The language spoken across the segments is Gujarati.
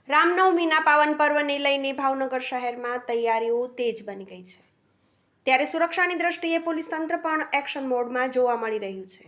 રામનવમીના પાવન પર્વને લઈને ભાવનગર શહેરમાં તૈયારીઓ તેજ બની ગઈ છે, ત્યારે સુરક્ષાની દ્રષ્ટિએ પોલીસ તંત્ર પણ એક્શન મોડમાં જોવા મળી રહ્યું છે.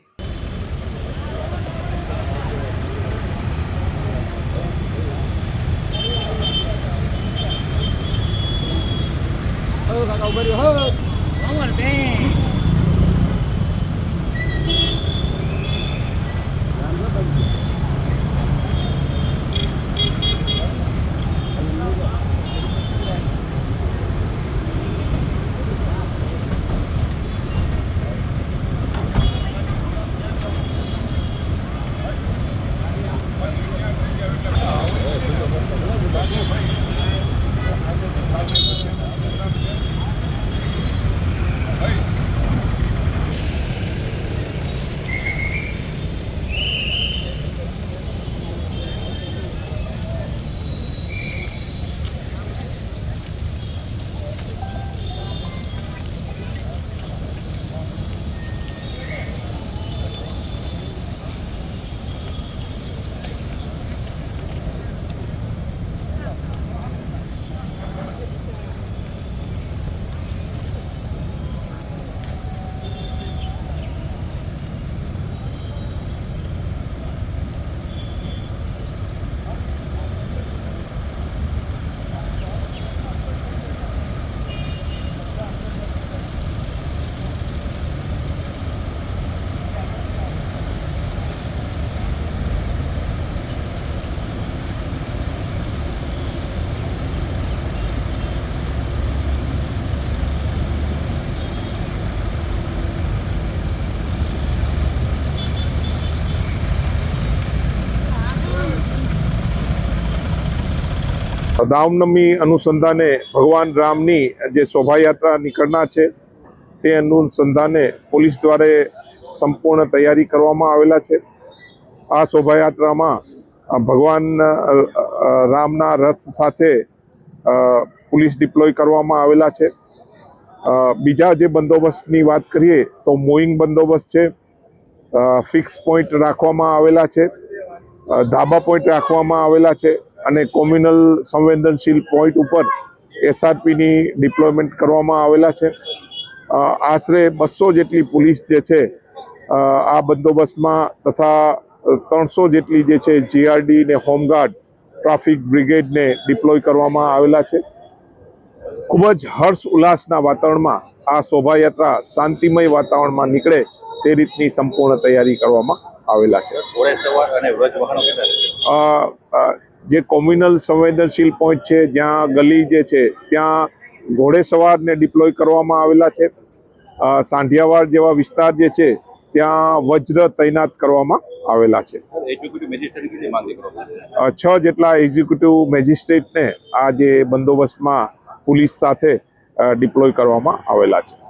રામનવમી અનુસંધાને ભગવાન રામની જે શોભાયાત્રા નીકળનાર છે તે અનુસંધાને પોલીસ દ્વારા સંપૂર્ણ તૈયારી કરવામાં આવેલા છે. આ શોભાયાત્રામાં ભગવાન રામના રથ સાથે પોલીસ ડિપ્લોય કરવામાં આવેલા છે. બીજા જે બંદોબસ્તની વાત કરીએ તો મૂવિંગ બંદોબસ્ત છે, ફિક્સ પોઈન્ટ રાખવામાં આવેલા છે, ધાબા પોઈન્ટ રાખવામાં આવેલા છે અને કોમ્યુનલ સંવેદનશીલ પોઈન્ટ ઉપર એસઆરપીની ડિપ્લોયમેન્ટ કરવામાં આવેલા છે. આશરે 200 જેટલી પોલીસ જે છે આ બંદોબસ્તમાં તથા 300 જેટલી જે છે જીઆરડી ને હોમગાર્ડ ટ્રાફિક બ્રિગેડને ડિપ્લોય કરવામાં આવેલા છે. ખૂબ જ હર્ષ ઉલ્લાસના વાતાવરણમાં આ શોભાયાત્રા શાંતિમય વાતાવરણમાં નીકળે તે રીતની સંપૂર્ણ તૈયારી કરવામાં આવેલા છે. જે કોમ્યુનલ સંવેદનશીલ પોઈન્ટ છે, જ્યાં ગલી જે છે ત્યાં ઘોડેસવારને ડિપ્લોય કરવામાં આવેલા છે. સાંઢિયાવાડ જેવા વિસ્તાર જે છે ત્યાં વજ્ર તૈનાત કરવામાં આવેલા છે. 6 જેટલા એક્ઝિક્યુટિવ મેજિસ્ટ્રેટને આ જે બંદોબસ્તમાં પોલીસ સાથે ડિપ્લોય કરવામાં આવેલા છે.